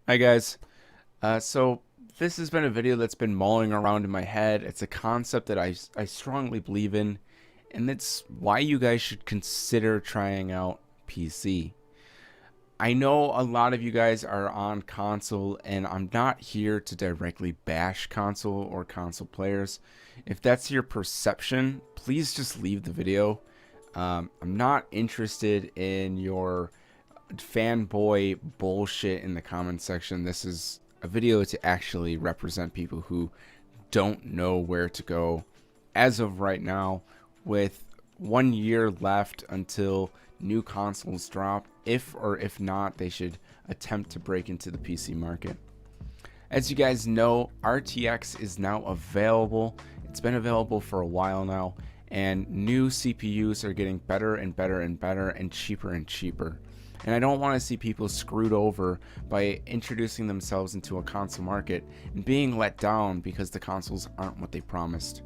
Hi guys. So this has been a video that's been mulling around in my head. It's a concept that I strongly believe in, and it's why you guys should consider trying out PC. I know a lot of you guys are on console, and I'm not here to directly bash console or console players. If that's your perception, please just leave the video. I'm not interested in your fanboy bullshit in the comments section. This is a video to actually represent people who don't know where to go as of right now, with 1 year left until new consoles drop. If not, they should attempt to break into the PC market. As you guys know, RTX is now available. It's been available for a while now, and new CPUs are getting better and better and better and cheaper. And I don't want to see people screwed over by introducing themselves into a console market and being let down because the consoles aren't what they promised.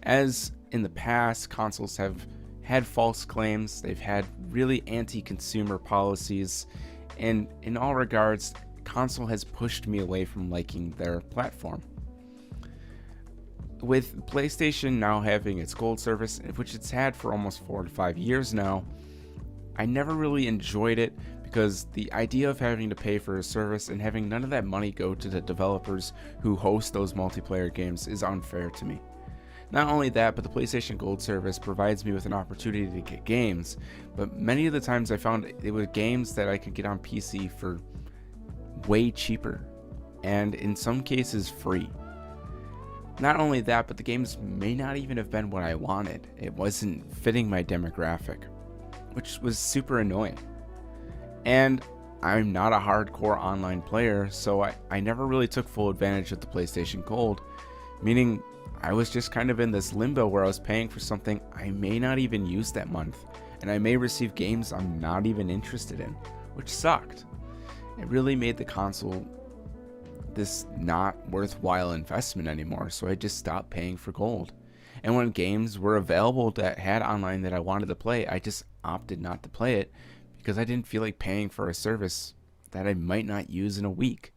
As in the past, consoles have had false claims, they've had really anti-consumer policies, and in all regards, console has pushed me away from liking their platform. With PlayStation now having its gold service, which it's had for almost 4 to 5 years now, I never really enjoyed it because the idea of having to pay for a service and having none of that money go to the developers who host those multiplayer games is unfair to me. Not only that, but the PlayStation Gold service provides me with an opportunity to get games, but many of the times I found it was games that I could get on PC for way cheaper, and in some cases free. Not only that, but the games may not even have been what I wanted. It wasn't fitting my demographic, which was super annoying. And I'm not a hardcore online player, so I never really took full advantage of the PlayStation Gold, meaning I was just kind of in this limbo where I was paying for something I may not even use that month, and I may receive games I'm not even interested in, which sucked. It really made the console this not worthwhile investment anymore, so I just stopped paying for Gold. And when games were available that had online that I wanted to play, I just opted not to play it because I didn't feel like paying for a service that I might not use in a week.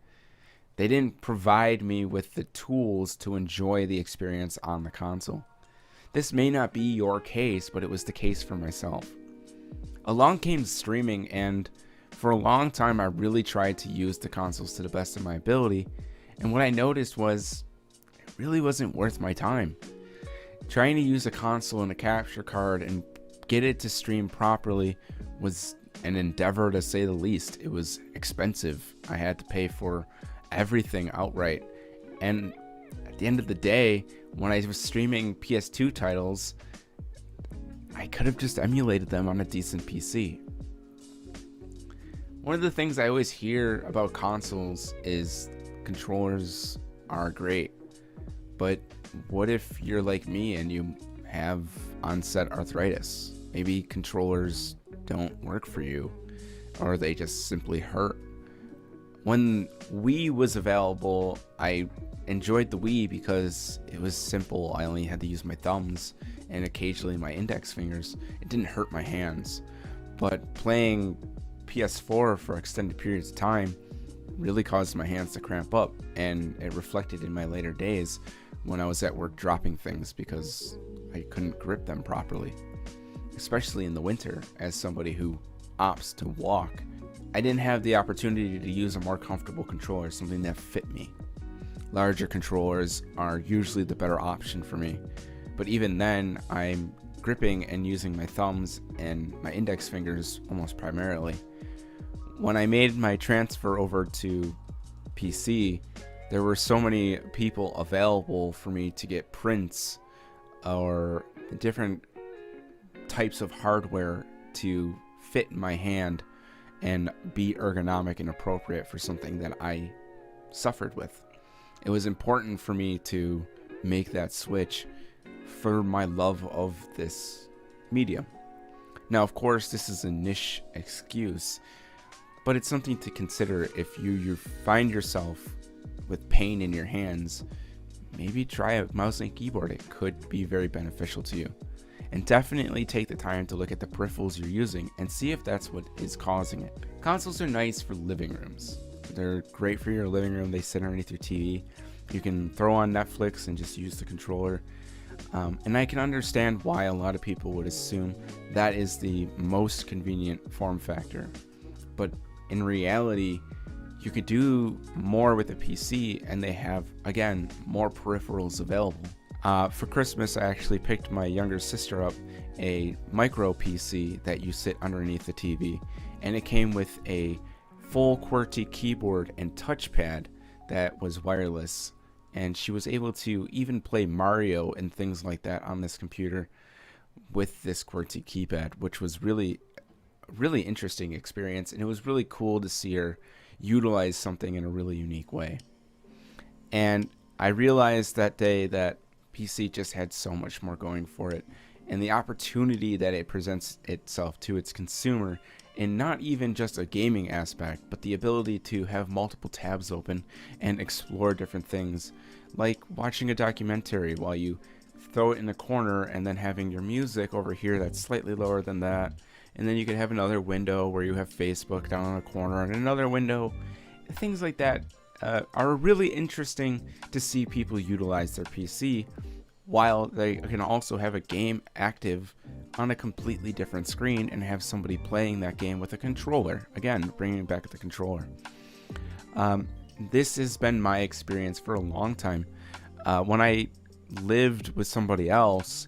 They didn't provide me with the tools to enjoy the experience on the console. This may not be your case, but it was the case for myself. Along came streaming, and for a long time I really tried to use the consoles to the best of my ability, and what I noticed was it really wasn't worth my time. Trying to use a console and a capture card and get it to stream properly was an endeavor, to say the least. It was expensive. I had to pay for everything outright. And at the end of the day, when I was streaming PS2 titles, I could have just emulated them on a decent PC. One of the things I always hear about consoles is controllers are great, but what if you're like me and you have onset arthritis? Maybe controllers don't work for you, or they just simply hurt. When Wii was available, I enjoyed the Wii because it was simple. I only had to use my thumbs and occasionally my index fingers. It didn't hurt my hands. But playing PS4 for extended periods of time really caused my hands to cramp up, and it reflected in my later days when I was at work dropping things because I couldn't grip them properly, especially in the winter. As somebody who opts to walk, I didn't have the opportunity to use a more comfortable controller, something that fit me. Larger controllers are usually the better option for me, but even then I'm gripping and using my thumbs and my index fingers almost primarily. When I made my transfer over to PC, there were so many people available for me to get prints or different types of hardware to fit my hand and be ergonomic and appropriate for something that I suffered with. It was important for me to make that switch for my love of this medium. Now, of course, this is a niche excuse, but it's something to consider. If you find yourself with pain in your hands, maybe try a mouse and keyboard. It could be very beneficial to you. And definitely take the time to look at the peripherals you're using and see if that's what is causing it. Consoles are nice for living rooms. They're great for your living room. They sit underneath your TV. You can throw on Netflix and just use the controller. And I can understand why a lot of people would assume that is the most convenient form factor. But in reality, you could do more with a PC, and they have, again, more peripherals available. For Christmas, I actually picked my younger sister up a micro PC that you sit underneath the TV, and it came with a full QWERTY keyboard and touchpad that was wireless, and she was able to even play Mario and things like that on this computer with this QWERTY keypad, which was really interesting experience, and it was really cool to see her utilize something in a really unique way. And I realized that day that PC just had so much more going for it, and the opportunity that it presents itself to its consumer in not even just a gaming aspect, but the ability to have multiple tabs open and explore different things, like watching a documentary while you throw it in a corner and then having your music over here that's slightly lower than that, and then you could have another window where you have Facebook down in a corner and another window. Things like that are really interesting to see people utilize their PC while they can also have a game active on a completely different screen and have somebody playing that game with a controller. Again, bringing back the controller. This has been my experience for a long time. When I lived with somebody else,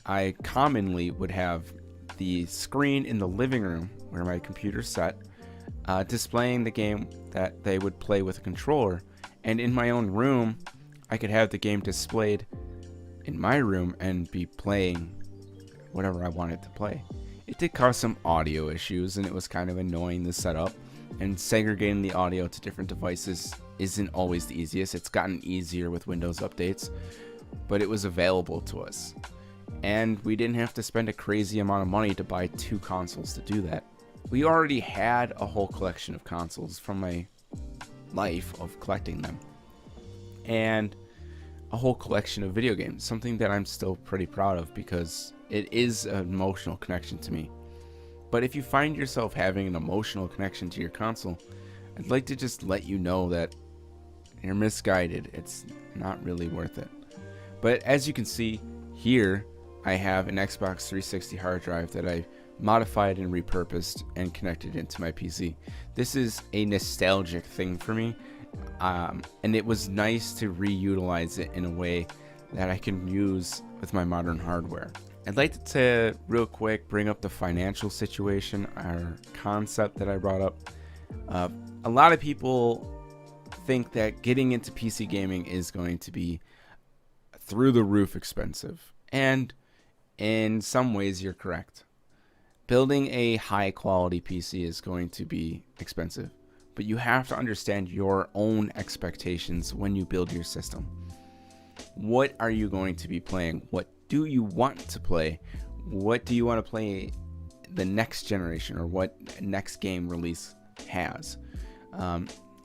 I commonly would have the screen in the living room where my computer's set, displaying the game that they would play with a controller, and in my own room I could have the game displayed in my room and be playing whatever I wanted to play. It did cause some audio issues, and it was kind of annoying to set up, and segregating the audio to different devices isn't always the easiest. It's gotten easier with Windows updates, but it was available to us, and we didn't have to spend a crazy amount of money to buy 2 consoles to do that. We already had a whole collection of consoles from my life of collecting them, and a whole collection of video games, something that I'm still pretty proud of because it is an emotional connection to me. But if you find yourself having an emotional connection to your console, I'd like to just let you know that you're misguided. It's not really worth it. But as you can see here, I have an Xbox 360 hard drive that I modified and repurposed and connected into my PC. This is a nostalgic thing for me, and it was nice to reutilize it in a way that I can use with my modern hardware. I'd like to real quick bring up the financial situation, our concept that I brought up. A lot of people think that getting into PC gaming is going to be through the roof expensive, and in some ways you're correct. Building a high quality PC is going to be expensive, but you have to understand your own expectations when you build your system. What are you going to be playing? What do you want to play? What do you want to play the next generation, or what next game release has?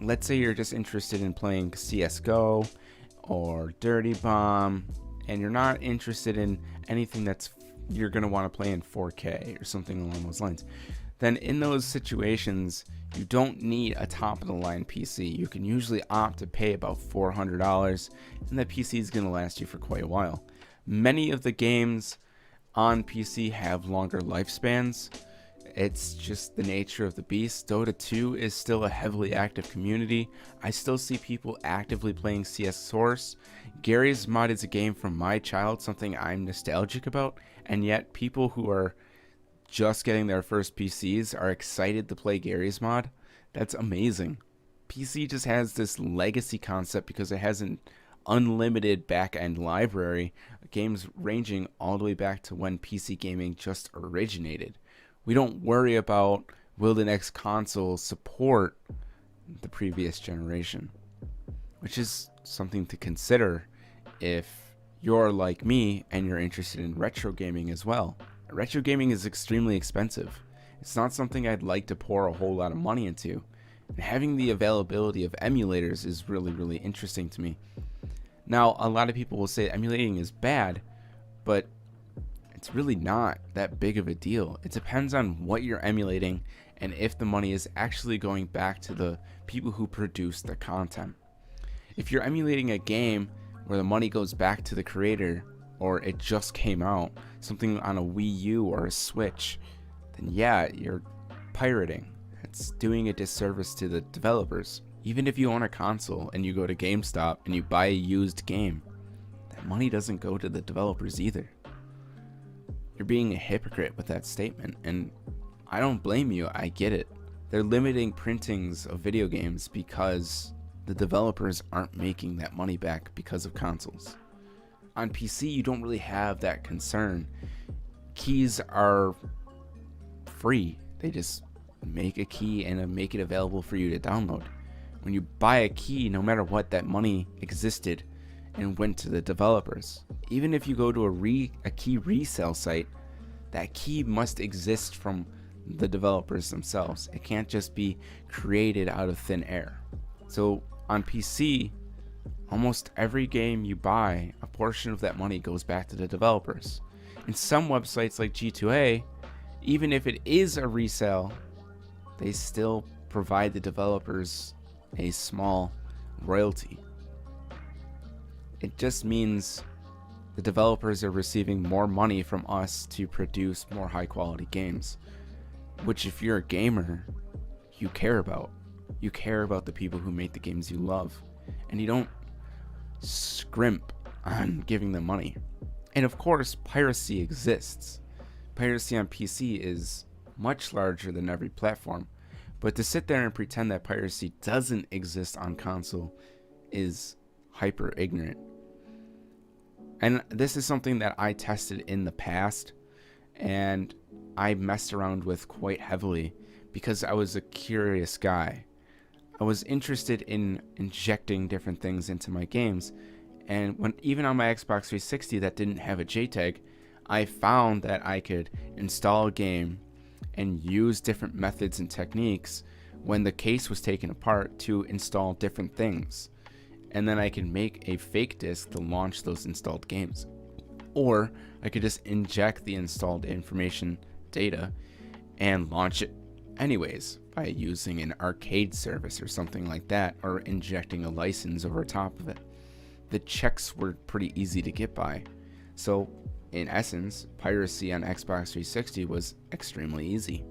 Let's say you're just interested in playing CSGO or Dirty Bomb, and you're not interested in anything that's you're going to want to play in 4K or something along those lines. Then in those situations, you don't need a top-of-the-line PC. You can usually opt to pay about $400, and that PC is going to last you for quite a while. Many of the games on PC have longer lifespans. It's just the nature of the beast. Dota 2 is still a heavily active community. I still see people actively playing CS Source. Gary's Mod is a game from my child, something I'm nostalgic about, and yet people who are just getting their first PCs are excited to play Gary's Mod. That's amazing. PC just has this legacy concept because it has an unlimited back-end library, games ranging all the way back to when PC gaming just originated. We don't worry about will the next console support the previous generation, which is something to consider if you're like me and you're interested in retro gaming as well. Retro gaming is extremely expensive. It's not something I'd like to pour a whole lot of money into. And having the availability of emulators is really interesting to me. Now, a lot of people will say emulating is bad, but It's really not that big of a deal. It depends on what you're emulating and if the money is actually going back to the people who produce the content. If you're emulating a game where the money goes back to the creator, or it just came out, something on a Wii U or a Switch, then yeah, you're pirating. It's doing a disservice to the developers. Even if you own a console and you go to GameStop and you buy a used game, that money doesn't go to the developers either. You're being a hypocrite with that statement, and I don't blame you. I get it. They're limiting printings of video games because the developers aren't making that money back because of consoles. On PC, you don't really have that concern. Keys are free. They just make a key and make it available for you to download. When you buy a key, no matter what, that money existed and went to the developers. Even if you go to a key resale site, that key must exist from the developers themselves. It can't just be created out of thin air. So on PC, almost every game you buy, a portion of that money goes back to the developers. In some websites like G2A, even if it is a resale, they still provide the developers a small royalty. It just means the developers are receiving more money from us to produce more high quality games, which if you're a gamer, you care about. You care about the people who make the games you love, and you don't scrimp on giving them money. And of course, piracy exists. Piracy on PC is much larger than every platform, but to sit there and pretend that piracy doesn't exist on console is hyper ignorant. And this is something that I tested in the past, and I messed around with quite heavily because I was a curious guy. I was interested in injecting different things into my games, and when even on my Xbox 360 that didn't have a JTAG, I found that I could install a game and use different methods and techniques when the case was taken apart to install different things. And then I can make a fake disk to launch those installed games. Or I could just inject the installed information data and launch it anyways by using an arcade service or something like that, or injecting a license over top of it. The checks were pretty easy to get by. So in essence, piracy on Xbox 360 was extremely easy,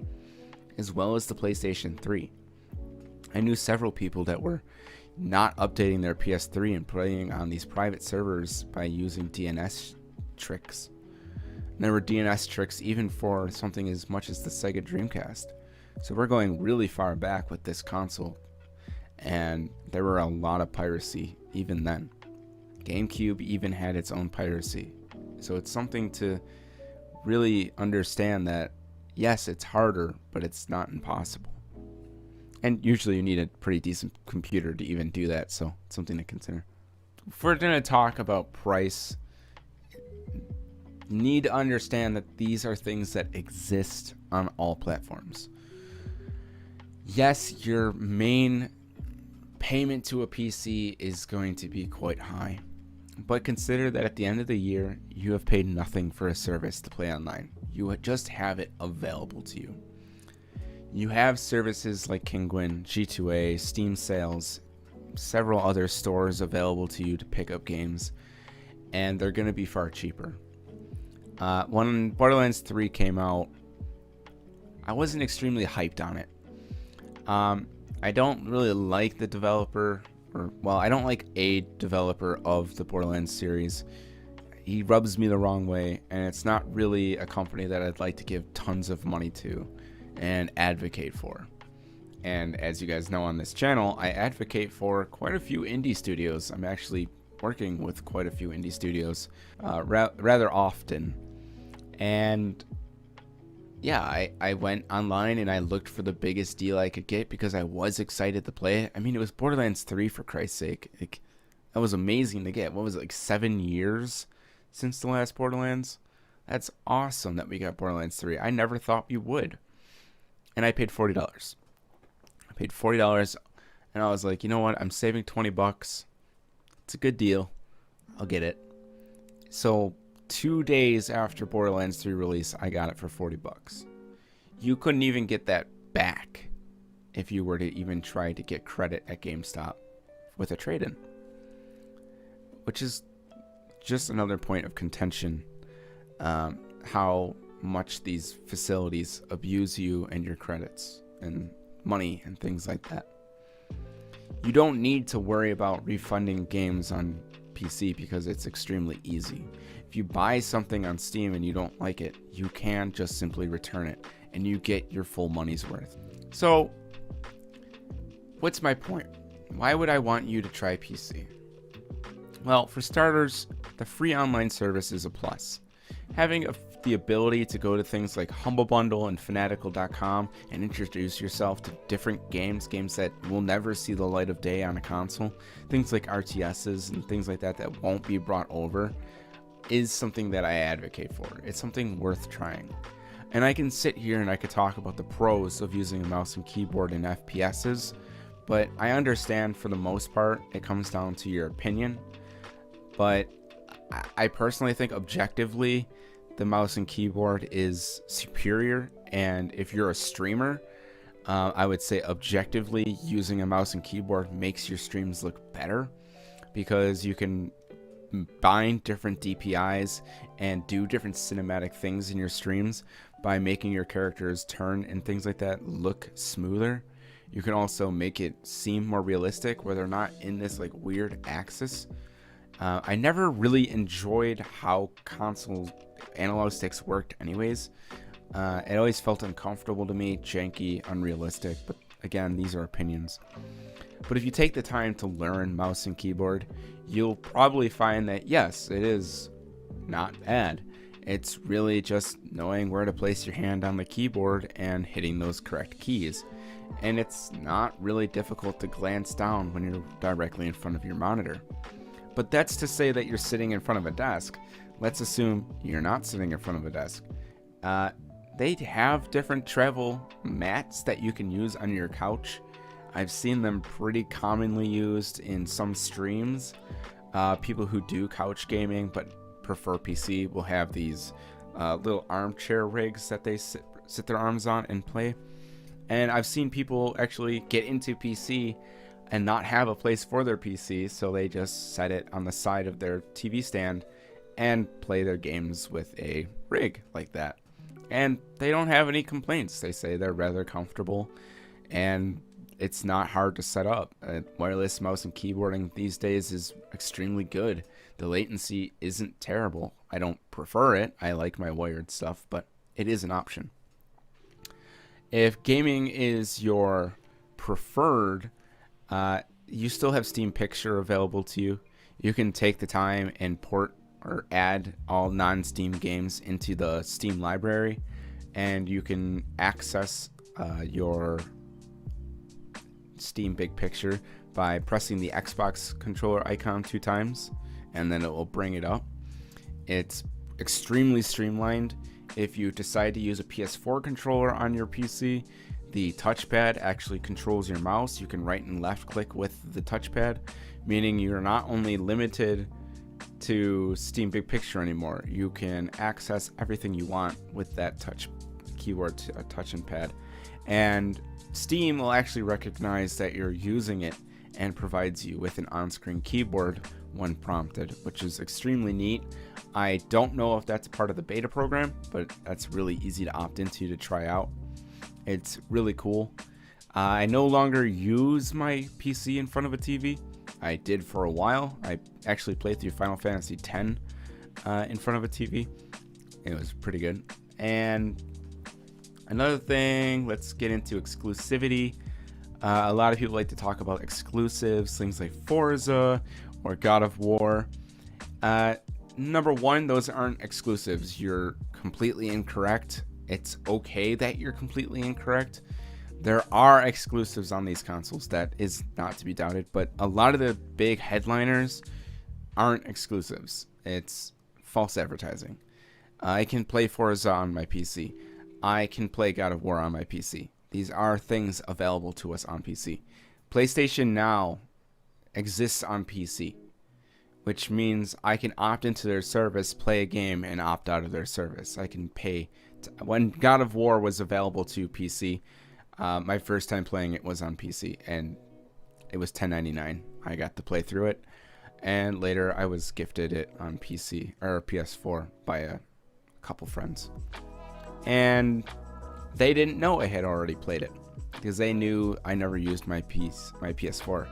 as well as the PlayStation 3. I knew several people that were not updating their PS3 and playing on these private servers by using DNS tricks. And there were DNS tricks even for something as much as the Sega Dreamcast. So we're going really far back with this console, and there were a lot of piracy even then. GameCube even had its own piracy. So it's something to really understand that, yes, it's harder, but it's not impossible. And usually you need a pretty decent computer to even do that, so it's something to consider. If we're going to talk about price, you need to understand that these are things that exist on all platforms. Yes, your main payment to a PC is going to be quite high, but consider that at the end of the year, you have paid nothing for a service to play online. You just have it available to you. You have services like Kinguin, G2A, Steam Sales, several other stores available to you to pick up games, and they're going to be far cheaper. When Borderlands 3 came out, I wasn't extremely hyped on it. I don't really like the developer, I don't like a developer of the Borderlands series. He rubs me the wrong way, and it's not really a company that I'd like to give tons of money to and advocate for. And as you guys know on this channel, I advocate for quite a few indie studios. I'm actually working with quite a few indie studios rather often. And yeah, I went online and I looked for the biggest deal I could get because I was excited to play it. I mean, it was Borderlands 3 for Christ's sake. Like, that was amazing to get. What was it, like 7 years since the last Borderlands? That's awesome that we got Borderlands 3. I never thought we would. And I paid $40. I paid $40 and I was like, you know what? I'm saving $20. It's a good deal. I'll get it. So 2 days after Borderlands 3 release, I got it for $40. You couldn't even get that back if you were to even try to get credit at GameStop with a trade-in, which is just another point of contention, how much these facilities abuse you and your credits and money and things like that. You don't need to worry about refunding games on PC because it's extremely easy. If you buy something on Steam and you don't like it, you can just simply return it and you get your full money's worth. So, what's my point? Why would I want you to try PC? Well, for starters, the free online service is a plus. Having the ability to go to things like Humble Bundle and Fanatical.com and introduce yourself to different games that will never see the light of day on a console, things like RTSs and things like that won't be brought over, is something that I advocate for. It's something worth trying. And I can sit here and I could talk about the pros of using a mouse and keyboard in FPSs, but I understand for the most part it comes down to your opinion. But I personally think objectively the mouse and keyboard is superior, and if you're a streamer, I would say objectively using a mouse and keyboard makes your streams look better because you can bind different DPIs and do different cinematic things in your streams by making your characters turn and things like that look smoother. You can also make it seem more realistic where they're not in this like weird axis. I never really enjoyed how console analog sticks worked anyways. It always felt uncomfortable to me, janky, unrealistic, but again, these are opinions. But if you take the time to learn mouse and keyboard, you'll probably find that yes, it is not bad. It's really just knowing where to place your hand on the keyboard and hitting those correct keys. And it's not really difficult to glance down when you're directly in front of your monitor. But that's to say that you're sitting in front of a desk. Let's assume you're not sitting in front of a desk. They have different travel mats that you can use on your couch. I've seen them pretty commonly used in some streams. People who do couch gaming but prefer PC will have these little armchair rigs that they sit their arms on and play. And I've seen people actually get into PC and not have a place for their PC, so they just set it on the side of their TV stand and play their games with a rig like that. And they don't have any complaints. They say they're rather comfortable and it's not hard to set up. Wireless mouse and keyboarding these days is extremely good. The latency isn't terrible. I don't prefer it. I like my wired stuff, but it is an option. If gaming is your preferred, you still have Steam Picture available to you. You can take the time and port or add all non-Steam games into the Steam library, and you can access your Steam Big Picture by pressing the Xbox controller icon 2 times, and then it will bring it up. It's extremely streamlined. If you decide to use a PS4 controller on your PC, the touchpad actually controls your mouse. You can right and left click with the touchpad, meaning you're not only limited to Steam Big Picture anymore. You can access everything you want with that touch keyboard, touch and pad. And Steam will actually recognize that you're using it and provides you with an on-screen keyboard when prompted, which is extremely neat. I don't know if that's a part of the beta program, but that's really easy to opt into to try out. It's really cool. I no longer use my PC in front of a TV. I did for a while. I actually played through Final Fantasy X in front of a TV. It was pretty good. And another thing, let's get into exclusivity. A lot of people like to talk about exclusives, things like Forza or God of War. Number one, those aren't exclusives. You're completely incorrect. It's okay that you're completely incorrect. There are exclusives on these consoles, that is not to be doubted, but a lot of the big headliners aren't exclusives. It's false advertising. I can play Forza on my PC. I can play God of War on my PC. These are things available to us on PC. PlayStation Now exists on PC, which means I can opt into their service, play a game, and opt out of their service. I can pay. When God of War was available to PC, my first time playing it was on PC, and it was $10.99. I got to play through it, and later I was gifted it on PC or PS4 by a couple friends, and they didn't know I had already played it because they knew I never used my PS4.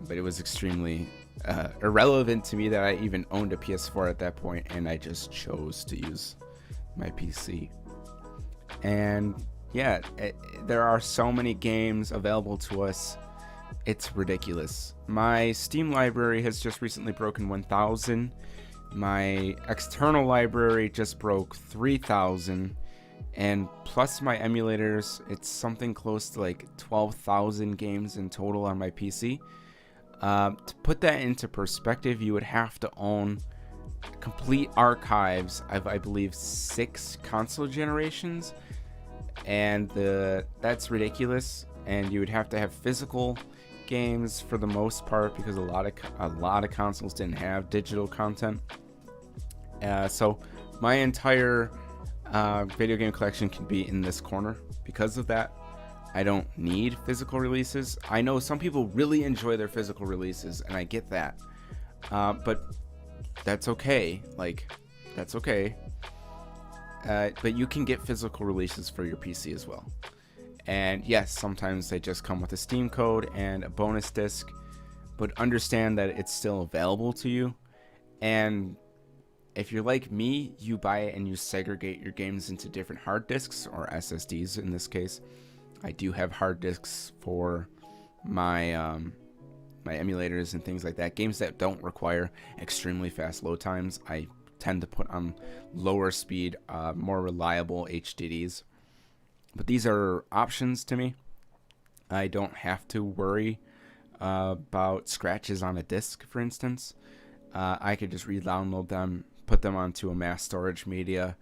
But it was extremely irrelevant to me that I even owned a PS4 at that point, and I just chose to use my PC. And yeah, there are so many games available to us. It's ridiculous. My Steam library has just recently broken 1,000. My external library just broke 3,000. And plus my emulators, it's something close to like 12,000 games in total on my PC. To put that into perspective, you would have to own complete archives of, I believe, 6 console generations, and that's ridiculous. And you would have to have physical games for the most part, because a lot of consoles didn't have digital content. So my entire video game collection can be in this corner because of that. I don't need physical releases. I know some people really enjoy their physical releases, and I get that. But that's okay. That's okay. But you can get physical releases for your PC as well. And yes, sometimes they just come with a Steam code and a bonus disc, but understand that it's still available to you. And if you're like me, you buy it and you segregate your games into different hard disks, or SSDs in this case. I do have hard disks for my my emulators and things like that. Games that don't require extremely fast load times, I tend to put on lower speed, more reliable HDDs. But these are options to me. I don't have to worry about scratches on a disc, for instance. I could just re-download them, put them onto a mass storage media,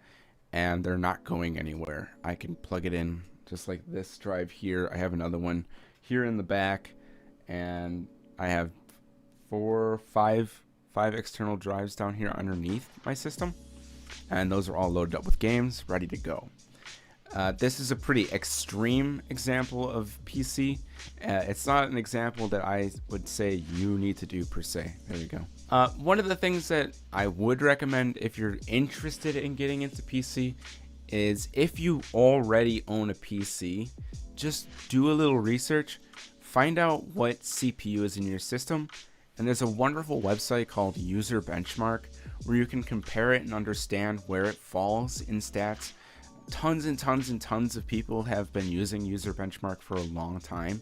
and they're not going anywhere. I can plug it in just like this drive here. I have another one here in the back, and I have five external drives down here underneath my system, and those are all loaded up with games ready to go. This is a pretty extreme example of PC. It's not an example that I would say you need to do per se. There we go. One of the things that I would recommend if you're interested in getting into PC is, if you already own a PC, just do a little research, find out what CPU is in your system, and there's a wonderful website called User Benchmark where you can compare it and understand where it falls in stats. Tons and tons and tons of people have been using User Benchmark for a long time,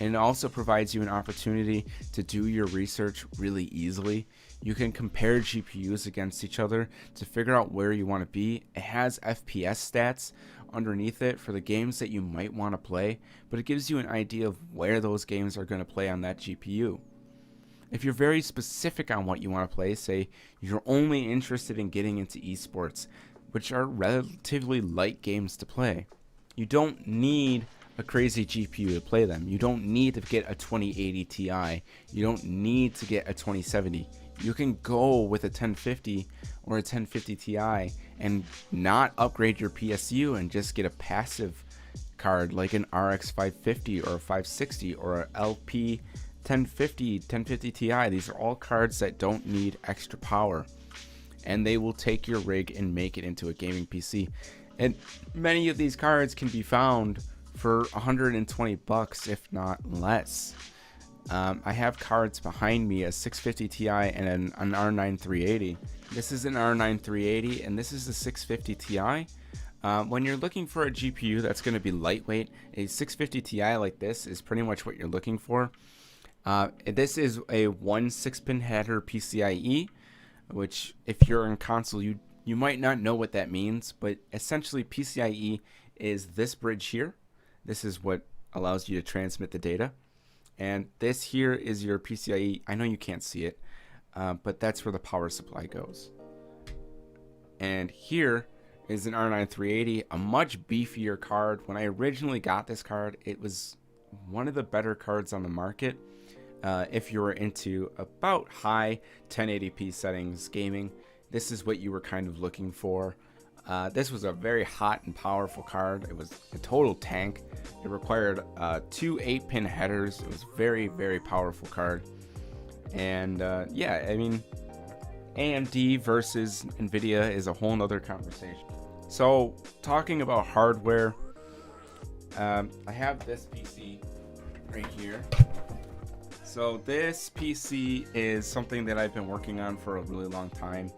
and it also provides you an opportunity to do your research really easily. You can compare GPUs against each other to figure out where you want to be. It has FPS stats underneath it for the games that you might want to play, but it gives you an idea of where those games are going to play on that GPU. If you're very specific on what you want to play, say you're only interested in getting into esports, which are relatively light games to play, you don't need a crazy GPU to play them. You don't need to get a 2080 Ti. You don't need to get a 2070. You can go with a 1050 or a 1050 Ti and not upgrade your PSU and just get a passive card like an RX 550 or a 560 or a LP 1050 Ti. These are all cards that don't need extra power, and they will take your rig and make it into a gaming PC. And many of these cards can be found for $120, if not less. I have cards behind me, a 650 Ti and an R9 380. This is an R9 380 and this is a 650 Ti. When you're looking for a GPU that's going to be lightweight, a 650 Ti like this is pretty much what you're looking for. This is a 1/6-pin header PCIe, which if you're in console, you might not know what that means, but essentially PCIe is this bridge here. This is what allows you to transmit the data. And this here is your PCIe. I know you can't see it, but that's where the power supply goes. And here is an R9 380, a much beefier card. When I originally got this card, it was one of the better cards on the market, If you were into about high 1080p settings gaming, this is what you were kind of looking for. This was a very hot and powerful card. It was a total tank. It required 2 8-pin headers. It was very, very powerful card. And yeah, I mean, AMD versus NVIDIA is a whole nother conversation. So talking about hardware, I have this PC right here. So this PC is something that I've been working on for a really long time.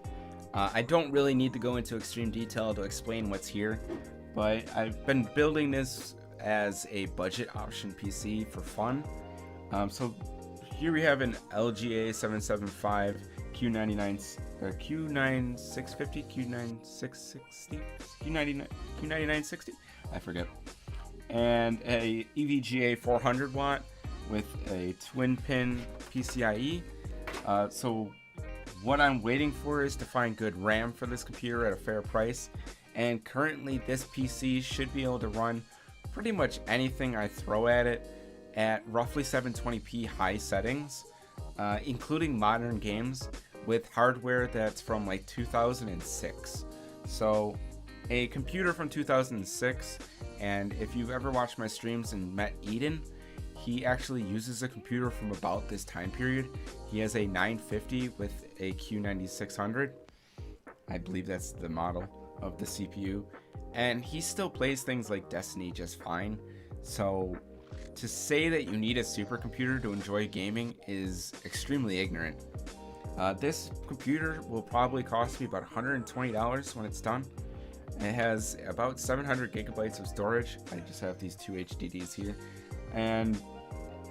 I don't really need to go into extreme detail to explain what's here, but I've been building this as a budget option PC for fun. So here we have an LGA 775 Q99, Q9650, Q9660, Q9960, I forget, and a EVGA 400 watt with a twin pin PCIe. So what I'm waiting for is to find good RAM for this computer at a fair price, and currently this PC should be able to run pretty much anything I throw at it at roughly 720p high settings, including modern games with hardware that's from like 2006. So a computer from 2006, and if you've ever watched my streams and met Eden, he actually uses a computer from about this time period. He has a 950 with a Q9600. I believe that's the model of the CPU. And he still plays things like Destiny just fine. So to say that you need a supercomputer to enjoy gaming is extremely ignorant. This computer will probably cost me about $120 when it's done. It has about 700 gigabytes of storage. I just have these two HDDs here. And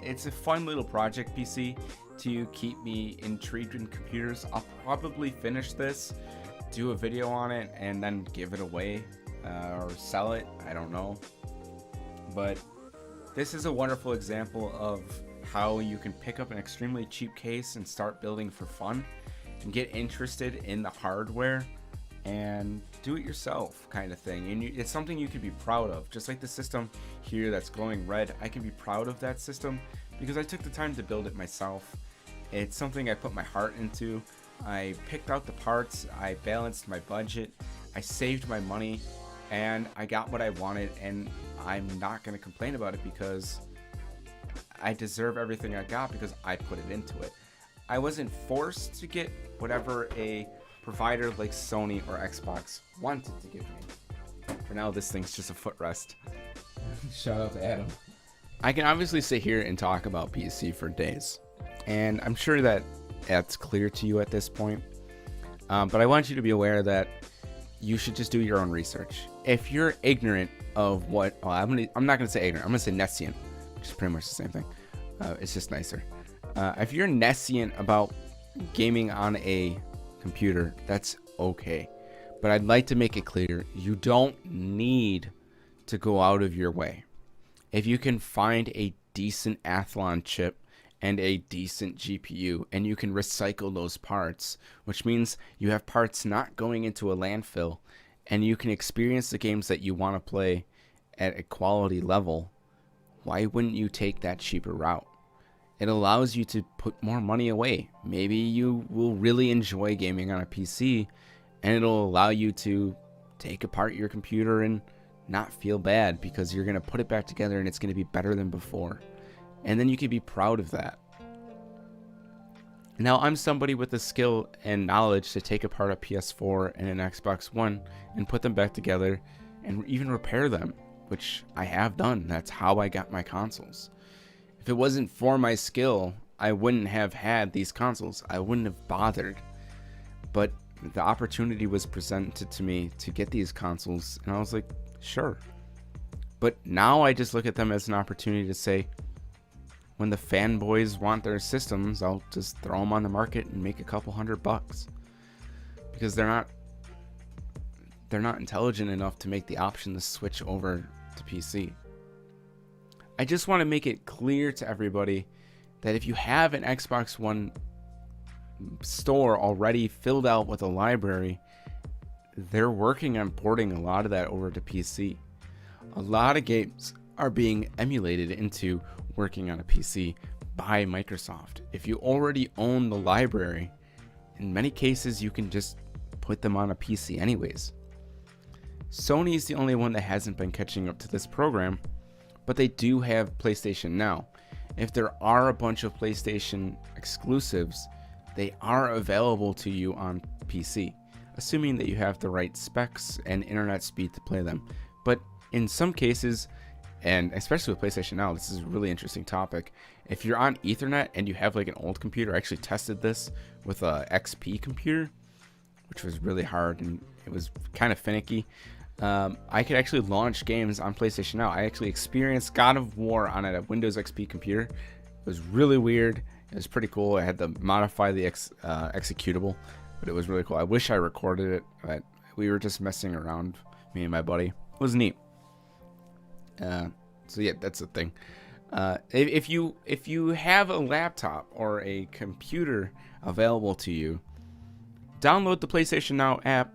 it's a fun little project PC to keep me intrigued in computers. I'll probably finish this, do a video on it, and then give it away or sell it. I don't know. But this is a wonderful example of how you can pick up an extremely cheap case and start building for fun and get interested in the hardware and do it yourself kind of thing. And it's something you can be proud of. Just like the system here that's glowing red, I can be proud of that system because I took the time to build it myself. It's something I put my heart into. I picked out the parts, I balanced my budget, I saved my money, and I got what I wanted, and I'm not going to complain about it because I deserve everything I got because I put it into it. I wasn't forced to get whatever a provider like Sony or Xbox wanted to give me. For now, this thing's just a footrest. Shout out to Adam. I can obviously sit here and talk about PC for days, and I'm sure that that's clear to you at this point. But I want you to be aware that you should just do your own research. If you're ignorant of what, well, I'm not gonna say ignorant. I'm gonna say nescient, which is pretty much the same thing. It's just nicer. If you're nescient about gaming on a computer, that's okay, but I'd like to make it clear you don't need to go out of your way. If you can find a decent Athlon chip and a decent GPU and you can recycle those parts, which means you have parts not going into a landfill and you can experience the games that you want to play at a quality level, why wouldn't you take that cheaper route? It allows you to put more money away. Maybe you will really enjoy gaming on a PC, and it'll allow you to take apart your computer and not feel bad because you're going to put it back together and it's going to be better than before. And then you can be proud of that. Now, I'm somebody with the skill and knowledge to take apart a PS4 and an Xbox One and put them back together and even repair them, which I have done. That's how I got my consoles. If it wasn't for my skill, I wouldn't have had these consoles. I wouldn't have bothered. But the opportunity was presented to me to get these consoles, and I was like, sure. But now I just look at them as an opportunity to say, when the fanboys want their systems, I'll just throw them on the market and make a couple $100. Because they're not intelligent enough to make the option to switch over to PC. I just want to make it clear to everybody that if you have an Xbox One store already filled out with a library, they're working on porting a lot of that over to PC. A lot of games are being emulated into working on a PC by Microsoft. If you already own the library, in many cases you can just put them on a PC anyways. Sony's the only one that hasn't been catching up to this program, but they do have PlayStation Now. If there are a bunch of PlayStation exclusives, they are available to you on PC, assuming that you have the right specs and internet speed to play them. But in some cases, and especially with PlayStation Now, this is a really interesting topic. If you're on Ethernet and you have like an old computer, I actually tested this with a XP computer, which was really hard and it was kind of finicky. I could actually launch games on PlayStation Now. I actually experienced God of War on a Windows XP computer. It was really weird. It was pretty cool. I had to modify the executable, but it was really cool. I wish I recorded it, but we were just messing around, me and my buddy. It was neat. So yeah, that's the thing. If you have a laptop or a computer available to you, download the PlayStation Now app.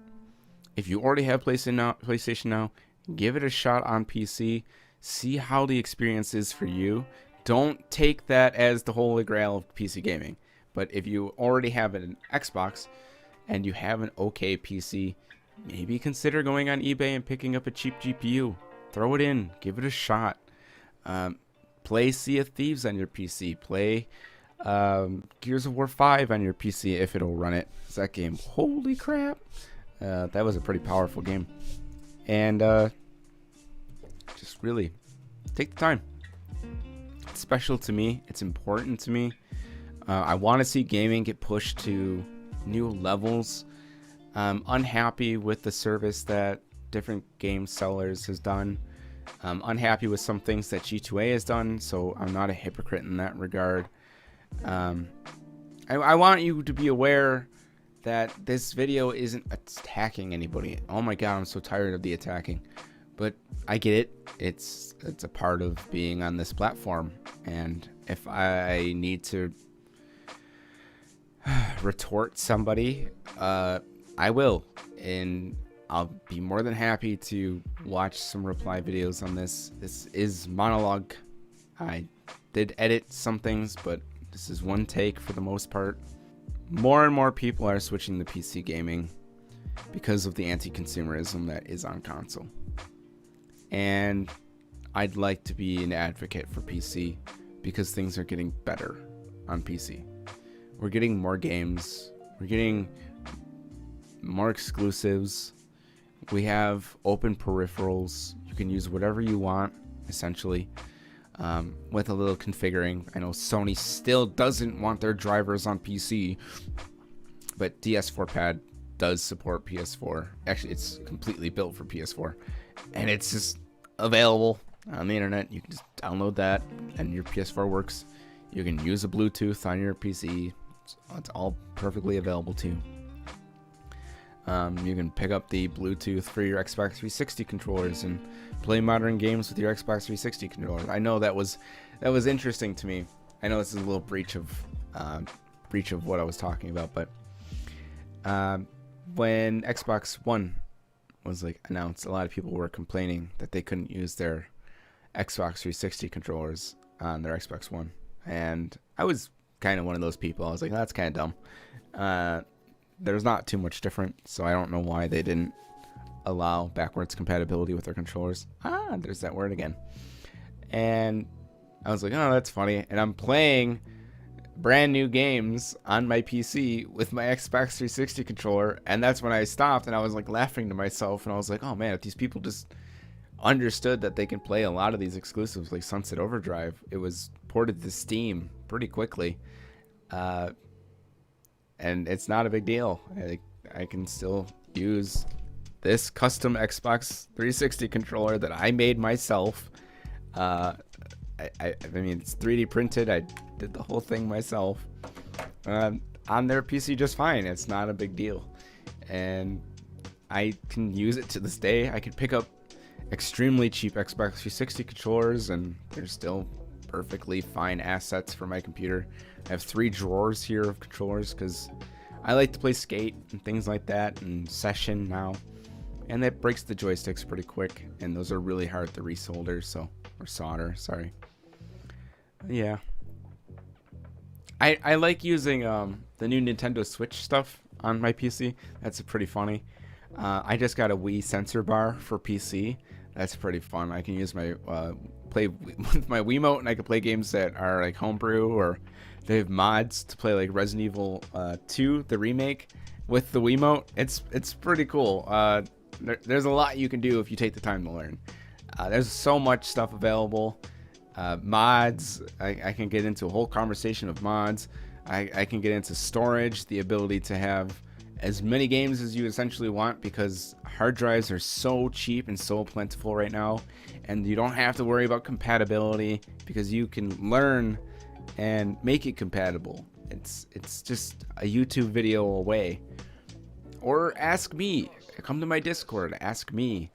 If you already have PlayStation Now, give it a shot on PC. See how the experience is for you. Don't take that as the holy grail of PC gaming. But if you already have an Xbox and you have an okay PC, maybe consider going on eBay and picking up a cheap GPU. Throw it in. Give it a shot. Play Sea of Thieves on your PC. Play Gears of War 5 on your PC if it'll run it. That game, holy crap. That was a pretty powerful game. And just really take the time. It's special to me. It's important to me. I want to see gaming get pushed to new levels. I'm unhappy with the service that different game sellers has done. I'm unhappy with some things that G2A has done, so I'm not a hypocrite in that regard. I want you to be aware that this video isn't attacking anybody. Oh my god, I'm so tired of the attacking. But I get it. It's a part of being on this platform. And if I need to retort somebody, I will. And I'll be more than happy to watch some reply videos on this. This is monologue. I did edit some things, but this is one take for the most part. More and more people are switching to PC gaming because of the anti-consumerism that is on console. And I'd like to be an advocate for PC because things are getting better on PC. We're getting more games. We're getting more exclusives. We have open peripherals. You can use whatever you want, essentially, with a little configuring. I know Sony still doesn't want their drivers on PC, but DS4 Pad does support PS4. Actually, it's completely built for PS4, and it's just available on the internet. You can just download that, and your PS4 works. You can use a Bluetooth on your PC. It's all perfectly available too. You can pick up the Bluetooth for your Xbox 360 controllers and play modern games with your Xbox 360 controllers. I know that was interesting to me. I know this is a little breach of what I was talking about, but when Xbox One was like announced, a lot of people were complaining that they couldn't use their Xbox 360 controllers on their Xbox One, and I was kind of one of those people. I was like, that's kind of dumb. There's not too much different, so I don't know why they didn't allow backwards compatibility with their controllers. There's that word again. And I was like, oh, that's funny. And I'm playing brand new games on my PC with my Xbox 360 controller, and that's when I stopped, and I was like laughing to myself, and I was like, oh man, if these people just understood that they can play a lot of these exclusives like Sunset Overdrive. It was ported to Steam pretty quickly. And it's not a big deal. I can still use this custom Xbox 360 controller that I made myself. I mean, it's 3D printed. I did the whole thing myself. On their PC just fine. It's not a big deal. And I can use it to this day. I could pick up extremely cheap Xbox 360 controllers, and they're still perfectly fine assets for my computer. I have 3 drawers here of controllers because I like to play Skate and things like that, and Session now, and that breaks the joysticks pretty quick, and those are really hard to resolder, or solder, sorry. Yeah, I like using the new Nintendo Switch stuff on my PC. That's pretty funny. I just got a Wii sensor bar for PC. That's pretty fun. I can use my play with my Wiimote, and I can play games that are like homebrew, or they have mods to play like Resident Evil 2, the remake, with the Wiimote. It's pretty cool. There's a lot you can do if you take the time to learn. There's so much stuff available. Mods, I can get into a whole conversation of mods. I can get into storage, the ability to have as many games as you essentially want, because hard drives are so cheap and so plentiful right now, and you don't have to worry about compatibility because you can learn and make it compatible. It's just a YouTube video away. Or ask me. Come to my Discord, ask me.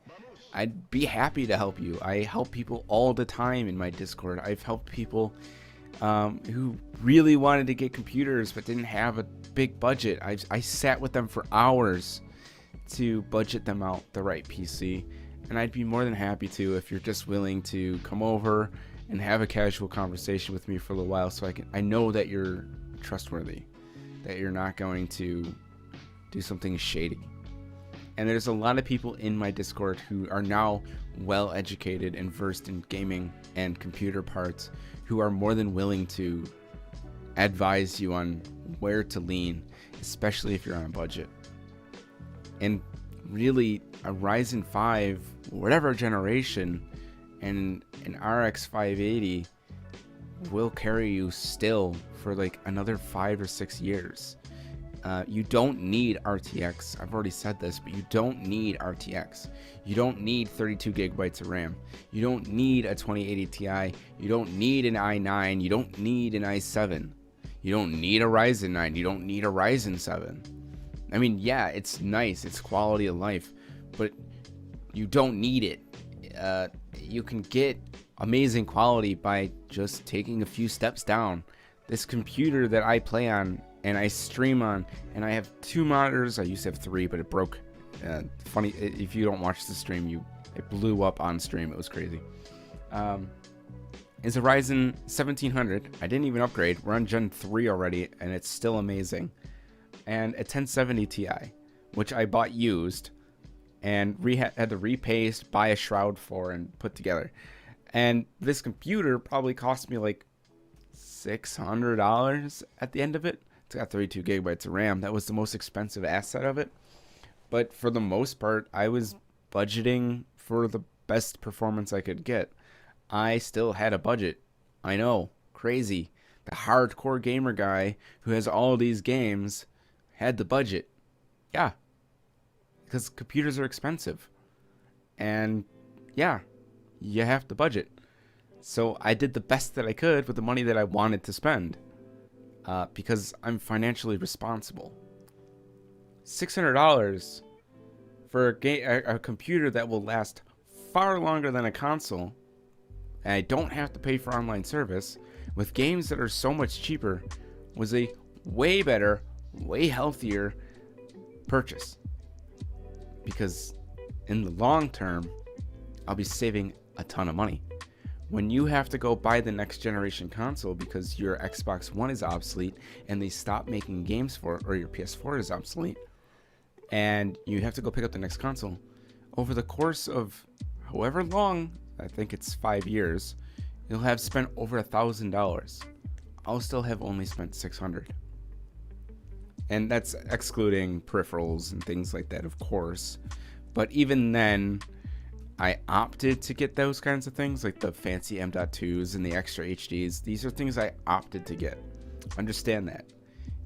I'd be happy to help you. I help people all the time in my Discord. I've helped people who really wanted to get computers but didn't have a big budget. I sat with them for hours to budget them out the right PC, and I'd be more than happy to if you're just willing to come over and have a casual conversation with me for a little while, so I know that you're trustworthy, that you're not going to do something shady. And there's a lot of people in my Discord who are now well educated and versed in gaming and computer parts, who are more than willing to advise you on where to lean, especially if you're on a budget. And really, a Ryzen 5, whatever generation, and an RX 580 will carry you still for like another 5 or 6 years. You don't need RTX. I've already said this, but you don't need RTX. You don't need 32 gigabytes of RAM. You don't need a 2080 Ti. You don't need an i9. You don't need an i7. You don't need a Ryzen 9. You don't need a Ryzen 7. I mean, yeah, it's nice. It's quality of life, but you don't need it. You can get amazing quality by just taking a few steps down. This computer that I play on and I stream on, and I have 2 monitors. I used to have 3, but it broke. Funny, if you don't watch the stream, it blew up on stream. It was crazy. It's a Ryzen 1700. I didn't even upgrade. We're on Gen 3 already, and it's still amazing. And a 1070 Ti, which I bought used, and had to repaste, buy a shroud for, and put together. And this computer probably cost me like $600 at the end of it. It's got 32 gigabytes of RAM. That was the most expensive asset of it. But for the most part, I was budgeting for the best performance I could get. I still had a budget. I know, crazy. The hardcore gamer guy who has all these games had the budget. Yeah, because computers are expensive. And yeah, you have to budget. So I did the best that I could with the money that I wanted to spend. Because I'm financially responsible. $600 for a computer that will last far longer than a console, and I don't have to pay for online service, with games that are so much cheaper, was a way better, way healthier purchase. Because in the long term, I'll be saving a ton of money. When you have to go buy the next generation console because your Xbox One is obsolete and they stop making games for it, or your PS4 is obsolete, and you have to go pick up the next console, over the course of however long, I think it's 5 years, you'll have spent over $1,000. I'll still have only spent $600. And that's excluding peripherals and things like that, of course. But even then, I opted to get those kinds of things, like the fancy M.2s and the extra HDs. These are things I opted to get. Understand that.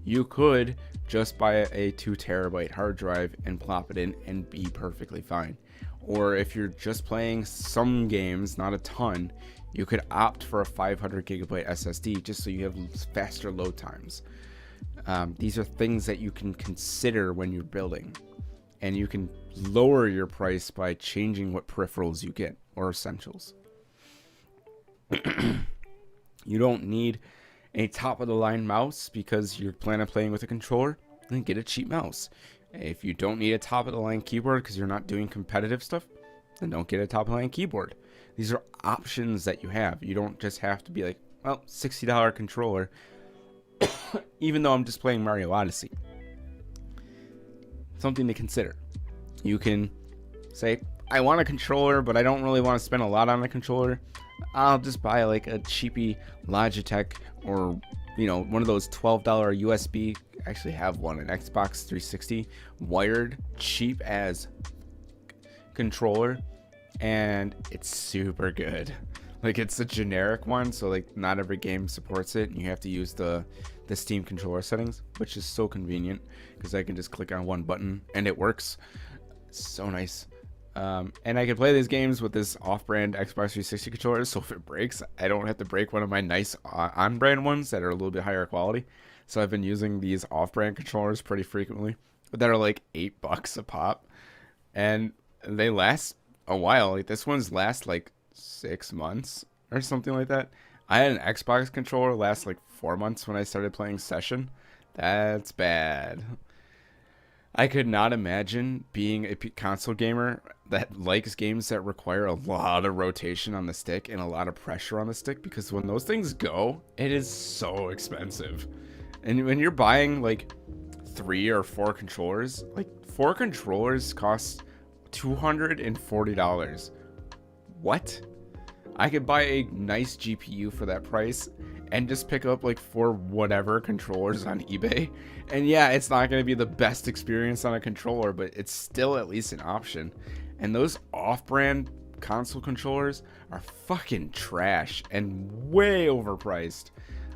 You could just buy a 2 terabyte hard drive and plop it in and be perfectly fine. Or if you're just playing some games, not a ton, you could opt for a 500 gigabyte SSD just so you have faster load times. These are things that you can consider when you're building. And you can lower your price by changing what peripherals you get, or essentials. You don't need a top-of-the-line mouse because you plan on playing with a controller, then get a cheap mouse. If you don't need a top-of-the-line keyboard because you're not doing competitive stuff, then don't get a top-of-the-line keyboard. These are options that you have. You don't just have to be like, well, $60 controller. even though I'm just playing Mario Odyssey. Something to consider. You can say, I want a controller, but I don't really want to spend a lot on the controller. I'll just buy like a cheapy Logitech or, you know, one of those $12 USB. I actually have one, an Xbox 360 wired, cheap as controller, and it's super good. Like, it's a generic one, so like not every game supports it, and you have to use the Steam controller settings, which is so convenient because I can just click on one button and it works. So nice. And I can play these games with this off-brand Xbox 360 controller, so if it breaks, I don't have to break one of my nice on-brand ones that are a little bit higher quality. So I've been using these off-brand controllers pretty frequently, but that are like $8 a pop, and they last a while. Like, this one's last like 6 months or something like that. I had an Xbox controller last like 4 months when I started playing Session. That's bad. I could not imagine being a console gamer that likes games that require a lot of rotation on the stick and a lot of pressure on the stick, because when those things go, it is so expensive. And when you're buying like 3 or 4 controllers, like 4 controllers cost $240. What? I could buy a nice GPU for that price and just pick up like 4 whatever controllers on eBay. And yeah, it's not going to be the best experience on a controller, but it's still at least an option. And those off-brand console controllers are fucking trash and way overpriced.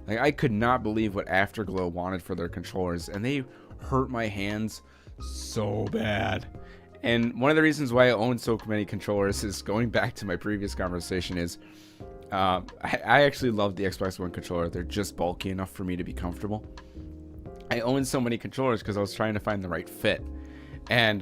Like, I could not believe what Afterglow wanted for their controllers, and they hurt my hands so bad. And one of the reasons why I own so many controllers is, going back to my previous conversation, is I actually love the Xbox One controller. They're just bulky enough for me to be comfortable. I own so many controllers because I was trying to find the right fit. And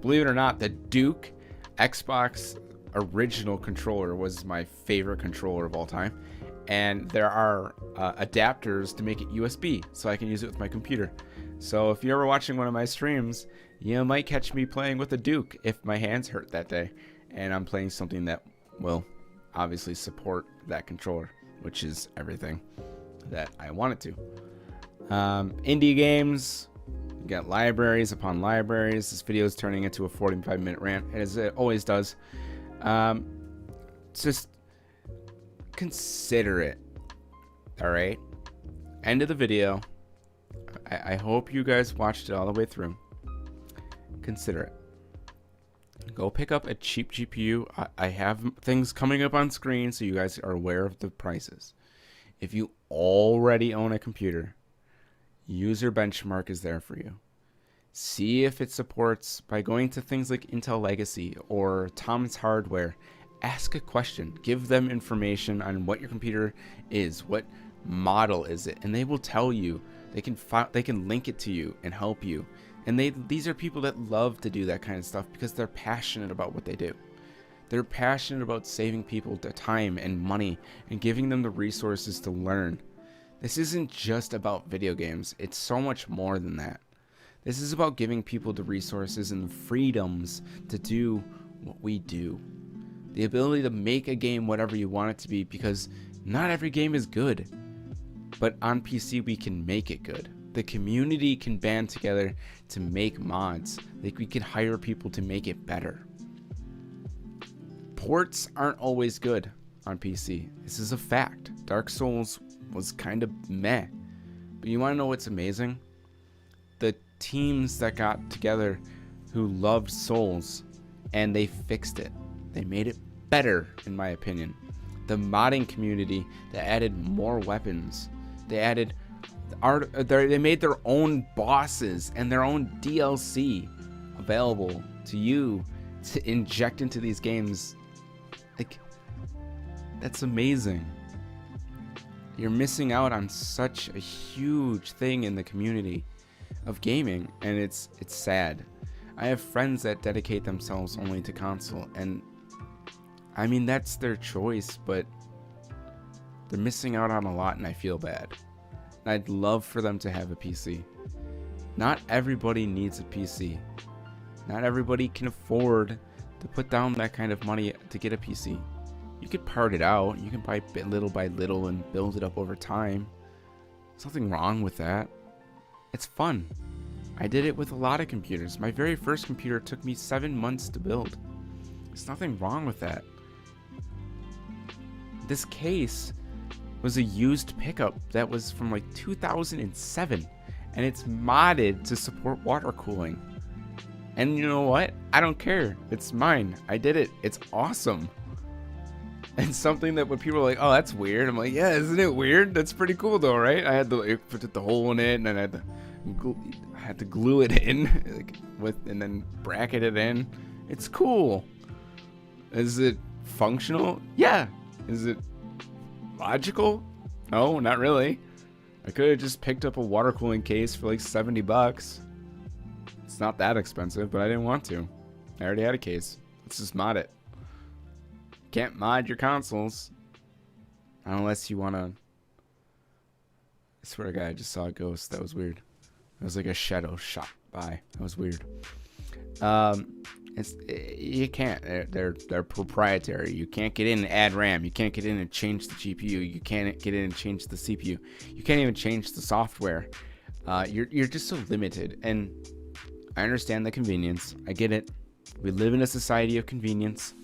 believe it or not, the Duke Xbox original controller was my favorite controller of all time. And there are adapters to make it USB, so I can use it with my computer. So if you're ever watching one of my streams, you might catch me playing with a Duke if my hands hurt that day, and I'm playing something that will obviously support that controller, which is everything that I want it to. Indie games, you got libraries upon libraries. This video is turning into a 45-minute rant, as it always does. Just consider it. All right, end of the video. I hope you guys watched it all the way through. Consider it. Go pick up a cheap GPU. I have things coming up on screen so you guys are aware of the prices. If you already own a computer, User Benchmark is there for you. See if it supports by going to things like Intel Legacy or Tom's Hardware. Ask a question. Give them information on what your computer is, what model is it, and they will tell you. They can link it to you and help you. And these are people that love to do that kind of stuff because they're passionate about what they do. They're passionate about saving people the time and money and giving them the resources to learn. This isn't just about video games. It's so much more than that. This is about giving people the resources and the freedoms to do what we do. The ability to make a game whatever you want it to be, because not every game is good. But on PC, we can make it good. The community can band together to make mods. Like, we can hire people to make it better. Ports aren't always good on PC. This is a fact. Dark Souls was kind of meh. But you want to know what's amazing? The teams that got together who loved Souls, and they fixed it. They made it better, in my opinion. The modding community that added more weapons. They added art. They made their own bosses and their own DLC available to you to inject into these games. Like, that's amazing. You're missing out on such a huge thing in the community of gaming, and it's sad. I have friends that dedicate themselves only to console, and I mean, that's their choice, but they're missing out on a lot, and I feel bad. I'd love for them to have a PC. Not everybody needs a PC. Not everybody can afford to put down that kind of money to get a PC. You could part it out. You can buy little by little and build it up over time. There's nothing wrong with that. It's fun. I did it with a lot of computers. My very first computer took me 7 months to build. There's nothing wrong with that. This case was a used pickup that was from like 2007, and it's modded to support water cooling. And you know what? I don't care. It's mine. I did it. It's awesome. And something that when people are like, oh, that's weird. I'm like, yeah, isn't it weird? That's pretty cool though, right? I had to put the hole in it, and then I had to glue it in and then bracket it in. It's cool. Is it functional? Yeah. Is it logical? No, not really. I could have just picked up a water cooling case for like $70. It's not that expensive, but I didn't want to. I already had a case. Let's just mod it. Can't mod your consoles unless you want to. I swear to God, I just saw a ghost. That was weird. It was like a shadow shot by. That was weird. You can't. They're proprietary. You can't get in and add RAM. You can't get in and change the GPU. You can't get in and change the CPU. You can't even change the software. You're just so limited. And I understand the convenience. I get it. We live in a society of convenience.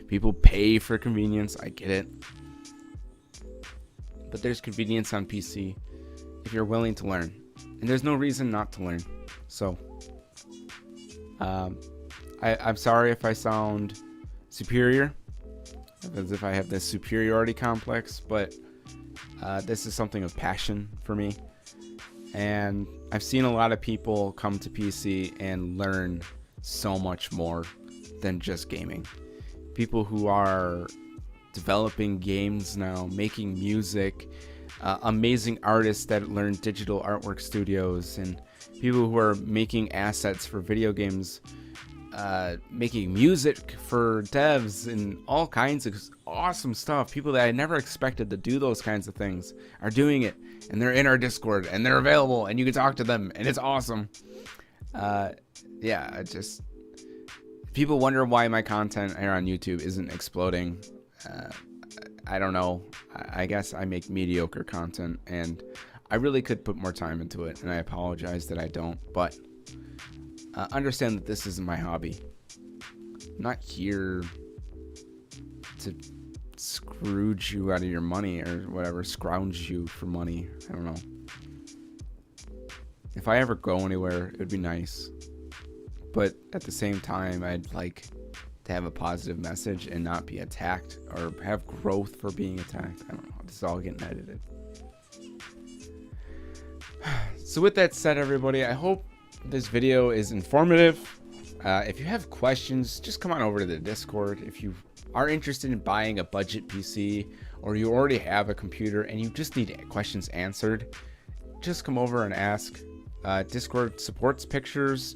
People pay for convenience. I get it. But there's convenience on PC if you're willing to learn. And there's no reason not to learn. So, I'm sorry if I sound superior, as if I have this superiority complex, but this is something of passion for me. And I've seen a lot of people come to PC and learn so much more than just gaming. People who are developing games now, making music, amazing artists that learn digital artwork studios, and people who are making assets for video games, making music for devs, and all kinds of awesome stuff. People that I never expected to do those kinds of things are doing it, and they're in our Discord, and they're available, and you can talk to them, and it's awesome. Yeah, just people wonder why my content here on YouTube isn't exploding. I don't know. I guess I make mediocre content, and I really could put more time into it, and I apologize that I don't, but understand that this isn't my hobby. I'm not here to scrooge you out of your money or whatever, scrounge you for money. I don't know. If I ever go anywhere, it would be nice. But at the same time, I'd like to have a positive message and not be attacked or have growth for being attacked. I don't know. This is all getting edited. So with that said, everybody, I hope this video is informative. If you have questions, just come on over to the Discord. If you are interested in buying a budget PC, or you already have a computer and you just need questions answered, just come over and ask. Discord supports pictures.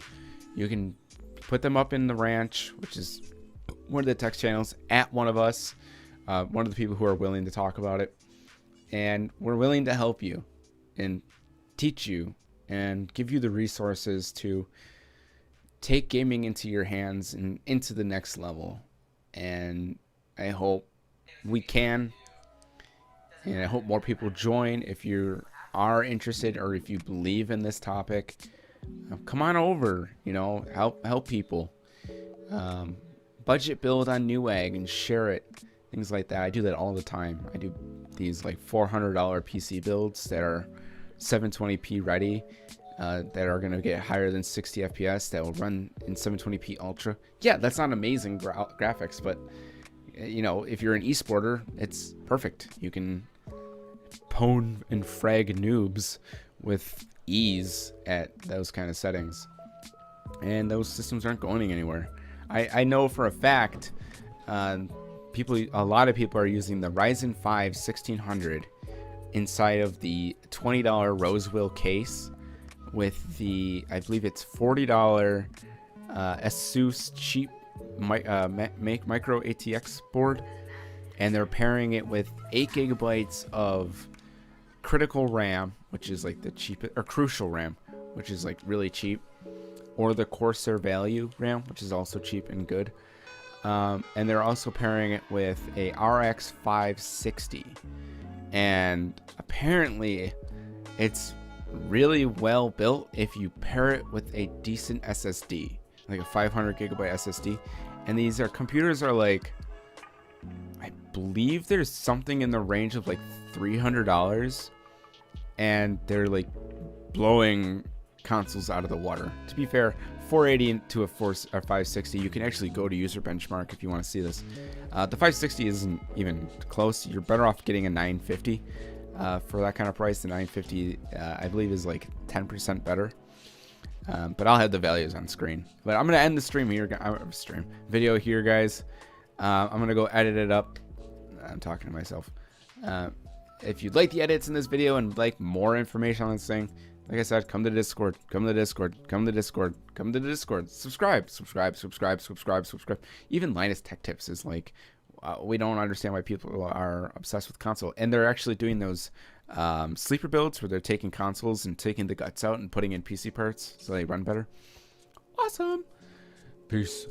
You can put them up in the ranch, which is one of the text channels, at one of us, one of the people who are willing to talk about it. And we're willing to help you and teach you and give you the resources to take gaming into your hands and into the next level. And I hope we can, and I hope more people join. If you are interested or if you believe in this topic, come on over, help people. Budget build on Newegg and share it, things like that. I do that all the time. I do these like $400 PC builds that are 720p ready, that are going to get higher than 60 FPS, that will run in 720p ultra. Yeah, that's not amazing graphics, but if you're an esporter, it's perfect. You can pwn and frag noobs with ease at those kind of settings, and those systems aren't going anywhere. I know for a fact, a lot of people are using the Ryzen 5 1600 inside of the $20 Roseville case with the, I believe it's $40 Asus cheap make micro ATX board, and they're pairing it with 8 gigabytes of critical RAM, which is like the cheapest, or crucial RAM, which is like really cheap, or the Corsair Value RAM, which is also cheap and good. And they're also pairing it with a RX 560. And apparently It's really well built if you pair it with a decent SSD, like a 500 gigabyte SSD. And these computers are like, I believe there's something in the range of like $300, and they're like blowing consoles out of the water. To be fair, 480 to a 560, you can actually go to user benchmark if you want to see this. The 560 isn't even close. You're better off getting a 950 for that kind of price. The 950 I believe is like 10% better. But I'll have the values on screen. But I'm gonna end the video here, guys. I'm gonna go edit it up. I'm talking to myself. If you'd like the edits in this video and like more information on this thing, like I said, come to the Discord, come to the Discord, come to the Discord, come to the Discord. Subscribe. Even Linus Tech Tips is like, we don't understand why people are obsessed with console. And they're actually doing those sleeper builds where they're taking consoles and taking the guts out and putting in PC parts so they run better. Awesome. Peace.